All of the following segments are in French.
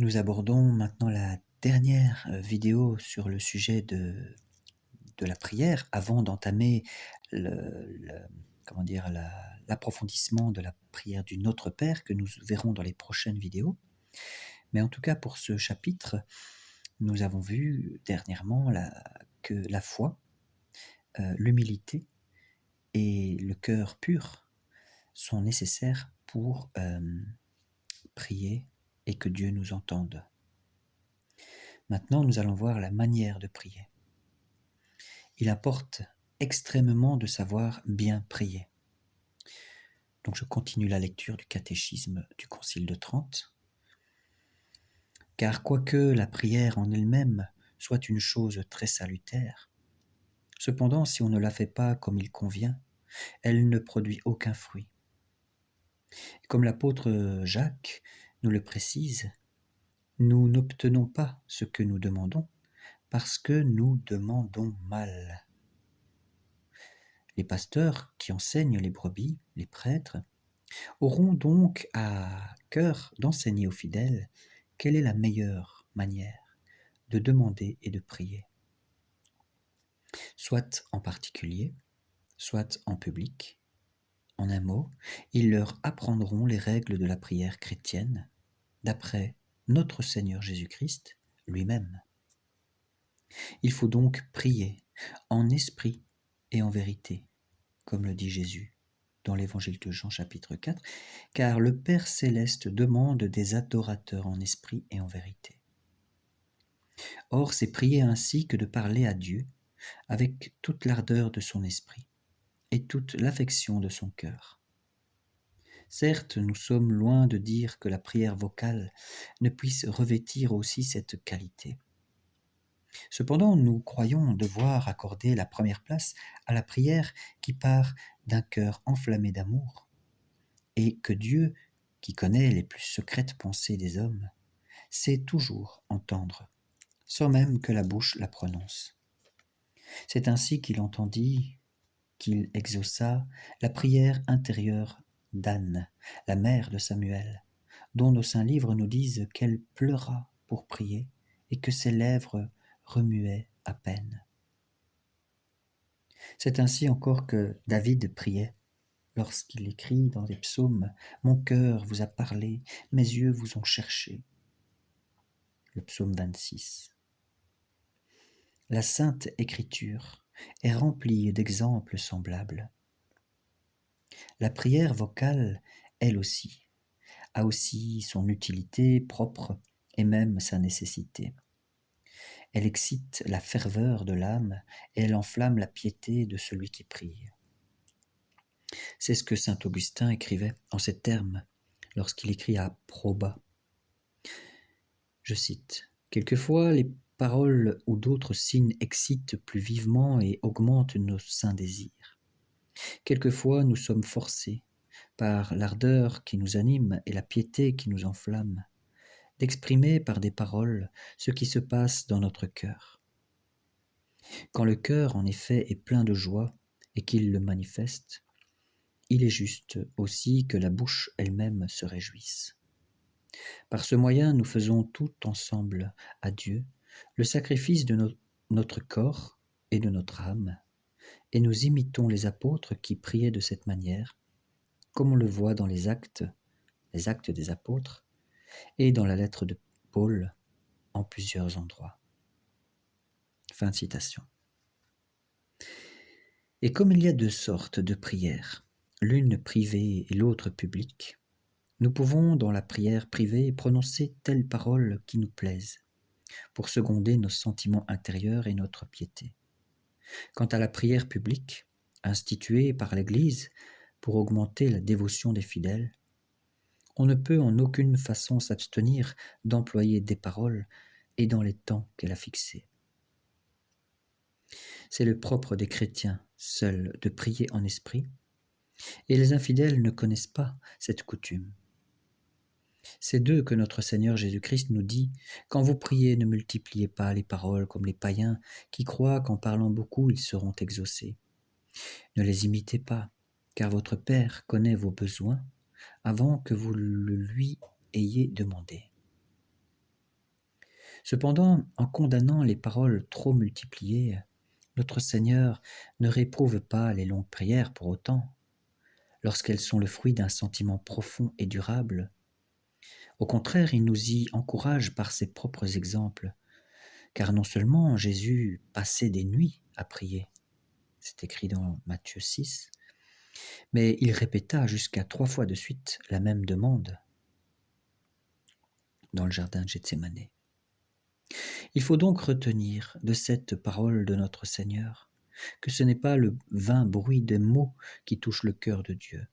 Nous abordons maintenant la dernière vidéo sur le sujet de la prière avant d'entamer comment dire, l'approfondissement de la prière du Notre Père que nous verrons dans les prochaines vidéos. Mais en tout cas, pour ce chapitre, nous avons vu dernièrement que la foi, l'humilité et le cœur pur sont nécessaires pour prier et que Dieu nous entende. Maintenant, nous allons voir la manière de prier. Il importe extrêmement de savoir bien prier. Donc je continue la lecture du catéchisme du Concile de Trente. Car quoique la prière en elle-même soit une chose très salutaire, cependant si on ne la fait pas comme il convient, elle ne produit aucun fruit. Comme l'apôtre Jacques nous le précise, nous n'obtenons pas ce que nous demandons parce que nous demandons mal. Les pasteurs qui enseignent les brebis, les prêtres, auront donc à cœur d'enseigner aux fidèles quelle est la meilleure manière de demander et de prier, soit en particulier, soit en public. En un mot, ils leur apprendront les règles de la prière chrétienne, d'après notre Seigneur Jésus-Christ lui-même. Il faut donc prier en esprit et en vérité, comme le dit Jésus dans l'évangile de Jean chapitre 4, car le Père céleste demande des adorateurs en esprit et en vérité. Or, c'est prier ainsi que de parler à Dieu avec toute l'ardeur de son esprit et toute l'affection de son cœur. Certes, nous sommes loin de dire que la prière vocale ne puisse revêtir aussi cette qualité. Cependant, nous croyons devoir accorder la première place à la prière qui part d'un cœur enflammé d'amour, et que Dieu, qui connaît les plus secrètes pensées des hommes, sait toujours entendre, sans même que la bouche la prononce. C'est ainsi qu'il entendit, qu'il exauça la prière intérieure d'Anne, la mère de Samuel, dont nos saints livres nous disent qu'elle pleura pour prier et que ses lèvres remuaient à peine. C'est ainsi encore que David priait, lorsqu'il écrit dans les psaumes « Mon cœur vous a parlé, mes yeux vous ont cherché ». Le psaume 26. La Sainte Écriture est remplie d'exemples semblables. La prière vocale, elle aussi, a aussi son utilité propre et même sa nécessité. Elle excite la ferveur de l'âme et elle enflamme la piété de celui qui prie. C'est ce que saint Augustin écrivait en ces termes lorsqu'il écrit à Proba. Je cite, « Quelquefois les paroles ou d'autres signes excitent plus vivement et augmentent nos saints désirs. Quelquefois nous sommes forcés, par l'ardeur qui nous anime et la piété qui nous enflamme, d'exprimer par des paroles ce qui se passe dans notre cœur. Quand le cœur, en effet, est plein de joie et qu'il le manifeste, il est juste aussi que la bouche elle-même se réjouisse. Par ce moyen, nous faisons tout ensemble à Dieu le sacrifice de notre corps et de notre âme, et nous imitons les apôtres qui priaient de cette manière, comme on le voit dans les actes des apôtres, et dans la lettre de Paul en plusieurs endroits. » Fin de citation. Et comme il y a deux sortes de prières, l'une privée et l'autre publique, nous pouvons dans la prière privée prononcer telles paroles qui nous plaisent, pour seconder nos sentiments intérieurs et notre piété. Quant à la prière publique, instituée par l'Église pour augmenter la dévotion des fidèles, on ne peut en aucune façon s'abstenir d'employer des paroles et dans les temps qu'elle a fixés. C'est le propre des chrétiens seuls de prier en esprit, et les infidèles ne connaissent pas cette coutume. C'est d'eux que notre Seigneur Jésus-Christ nous dit « Quand vous priez, ne multipliez pas les paroles comme les païens qui croient qu'en parlant beaucoup, ils seront exaucés. Ne les imitez pas, car votre Père connaît vos besoins avant que vous le lui ayez demandé. » Cependant, en condamnant les paroles trop multipliées, notre Seigneur ne réprouve pas les longues prières pour autant, lorsqu'elles sont le fruit d'un sentiment profond et durable. Au contraire, il nous y encourage par ses propres exemples, car non seulement Jésus passait des nuits à prier, c'est écrit dans Matthieu 6, mais il répéta jusqu'à 3 fois de suite la même demande dans le jardin de Gethsémanée. Il faut donc retenir de cette parole de notre Seigneur que ce n'est pas le vain bruit des mots qui touche le cœur de Dieu.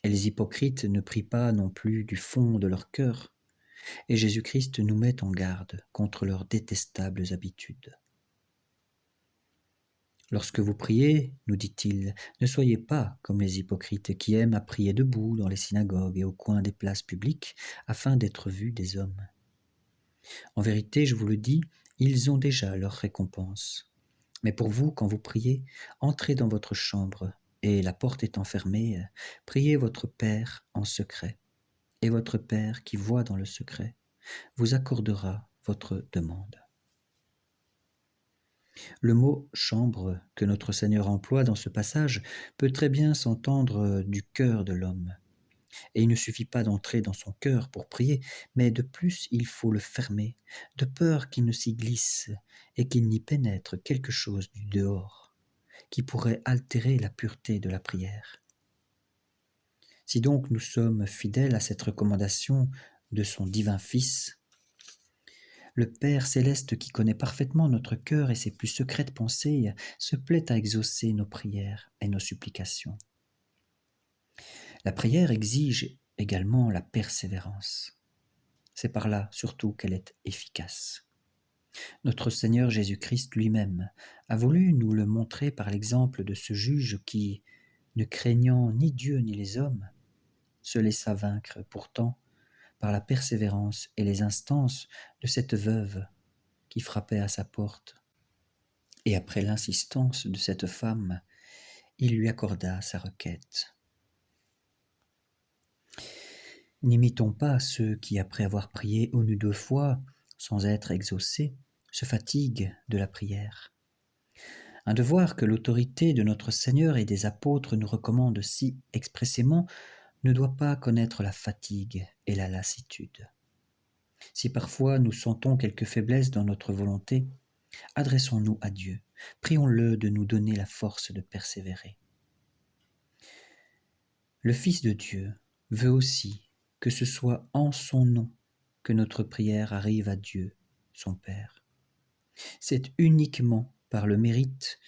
Et les hypocrites ne prient pas non plus du fond de leur cœur, et Jésus-Christ nous met en garde contre leurs détestables habitudes. Lorsque vous priez, nous dit-il, ne soyez pas comme les hypocrites qui aiment à prier debout dans les synagogues et au coin des places publiques afin d'être vus des hommes. En vérité, je vous le dis, ils ont déjà leur récompense. Mais pour vous, quand vous priez, entrez dans votre chambre, et la porte étant fermée, priez votre Père en secret. Et votre Père qui voit dans le secret vous accordera votre demande. Le mot « chambre » que notre Seigneur emploie dans ce passage peut très bien s'entendre du cœur de l'homme. Et il ne suffit pas d'entrer dans son cœur pour prier, mais de plus il faut le fermer, de peur qu'il ne s'y glisse et qu'il n'y pénètre quelque chose du dehors, qui pourrait altérer la pureté de la prière. Si donc nous sommes fidèles à cette recommandation de son divin Fils, le Père céleste qui connaît parfaitement notre cœur et ses plus secrètes pensées se plaît à exaucer nos prières et nos supplications. La prière exige également la persévérance. C'est par là surtout qu'elle est efficace. Notre Seigneur Jésus-Christ lui-même a voulu nous le montrer par l'exemple de ce juge qui, ne craignant ni Dieu ni les hommes, se laissa vaincre pourtant par la persévérance et les instances de cette veuve qui frappait à sa porte. Et après l'insistance de cette femme, il lui accorda sa requête. N'imitons pas ceux qui, après avoir prié 1 ou 2 fois, sans être exaucés, se fatiguent de la prière. Un devoir que l'autorité de notre Seigneur et des apôtres nous recommande si expressément ne doit pas connaître la fatigue et la lassitude. Si parfois nous sentons quelque faiblesse dans notre volonté, adressons-nous à Dieu, prions-le de nous donner la force de persévérer. Le Fils de Dieu veut aussi que ce soit en son nom que notre prière arrive à Dieu, son Père. C'est uniquement par le mérite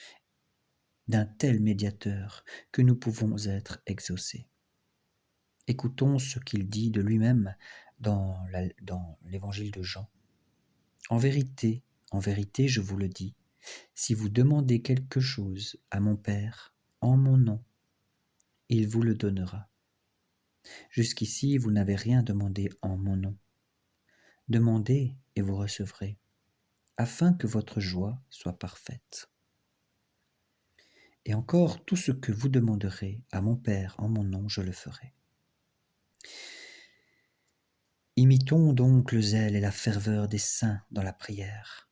d'un tel médiateur que nous pouvons être exaucés. Écoutons ce qu'il dit de lui-même dans l'évangile de Jean. En vérité, je vous le dis, si vous demandez quelque chose à mon Père en mon nom, il vous le donnera. Jusqu'ici, vous n'avez rien demandé en mon nom. Demandez et vous recevrez, afin que votre joie soit parfaite. Et encore, tout ce que vous demanderez à mon Père en mon nom, je le ferai. Imitons donc le zèle et la ferveur des saints dans la prière.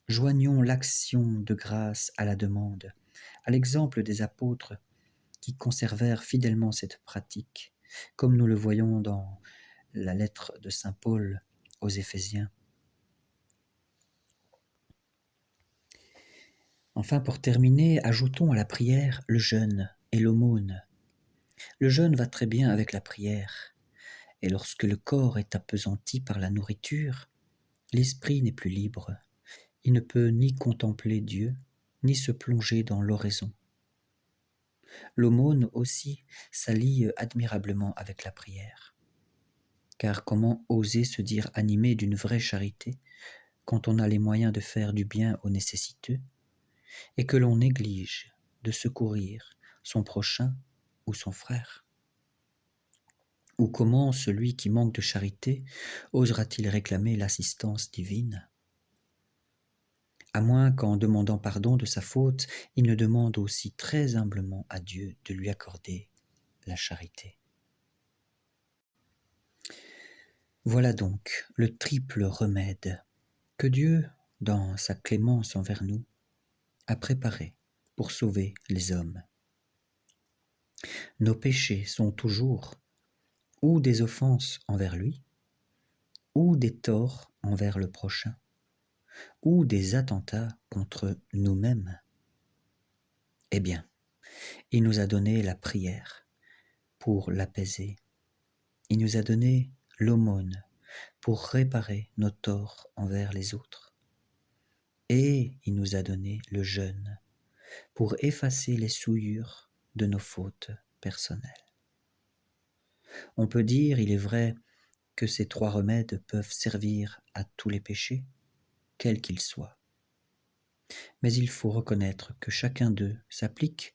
Joignons l'action de grâce à la demande, à l'exemple des apôtres qui conservèrent fidèlement cette pratique, comme nous le voyons dans la lettre de saint Paul aux Éphésiens. Enfin, pour terminer, ajoutons à la prière le jeûne et l'aumône. Le jeûne va très bien avec la prière, et lorsque le corps est appesanti par la nourriture, l'esprit n'est plus libre. Il ne peut ni contempler Dieu, ni se plonger dans l'oraison. L'aumône aussi s'allie admirablement avec la prière. Car comment oser se dire animé d'une vraie charité quand on a les moyens de faire du bien aux nécessiteux et que l'on néglige de secourir son prochain ou son frère? Ou comment celui qui manque de charité osera-t-il réclamer l'assistance divine? À moins qu'en demandant pardon de sa faute, il ne demande aussi très humblement à Dieu de lui accorder la charité. Voilà donc le triple remède que Dieu, dans sa clémence envers nous, a préparé pour sauver les hommes. Nos péchés sont toujours ou des offenses envers lui, ou des torts envers le prochain, ou des attentats contre nous-mêmes. Eh bien, il nous a donné la prière pour l'apaiser. Il nous a donné l'aumône pour réparer nos torts envers les autres. Et il nous a donné le jeûne pour effacer les souillures de nos fautes personnelles. On peut dire, il est vrai, que ces 3 remèdes peuvent servir à tous les péchés, quels qu'ils soient. Mais il faut reconnaître que chacun d'eux s'applique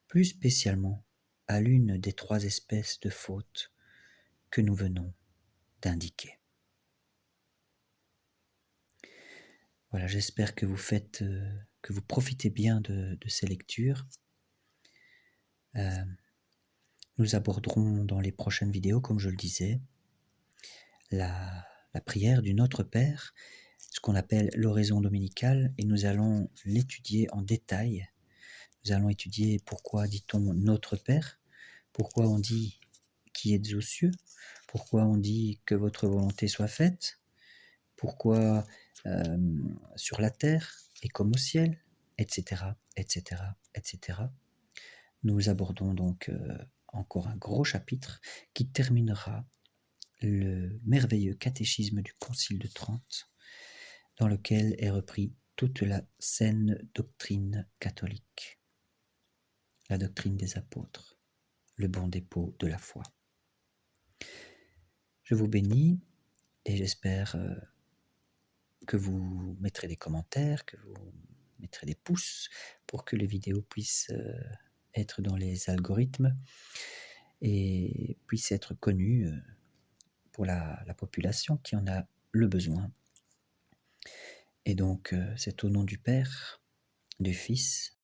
plus spécialement à l'une des 3 espèces de fautes que nous venons d'indiquer. Voilà, j'espère que vous profitez bien de ces lectures. Nous aborderons dans les prochaines vidéos, comme je le disais, la prière du Notre Père, ce qu'on appelle l'oraison dominicale, et nous allons l'étudier en détail. Nous allons étudier pourquoi dit-on Notre Père, pourquoi on dit qui êtes aux cieux, pourquoi on dit que votre volonté soit faite, pourquoi sur la terre et comme au ciel, etc., etc., etc. Nous abordons donc encore un gros chapitre qui terminera le merveilleux catéchisme du Concile de Trente, dans lequel est repris toute la saine doctrine catholique, la doctrine des apôtres, le bon dépôt de la foi. Je vous bénis et j'espère que vous mettrez des commentaires, que vous mettrez des pouces pour que les vidéos puissent être dans les algorithmes et puissent être connues pour la population qui en a le besoin. Et donc, c'est au nom du Père, du Fils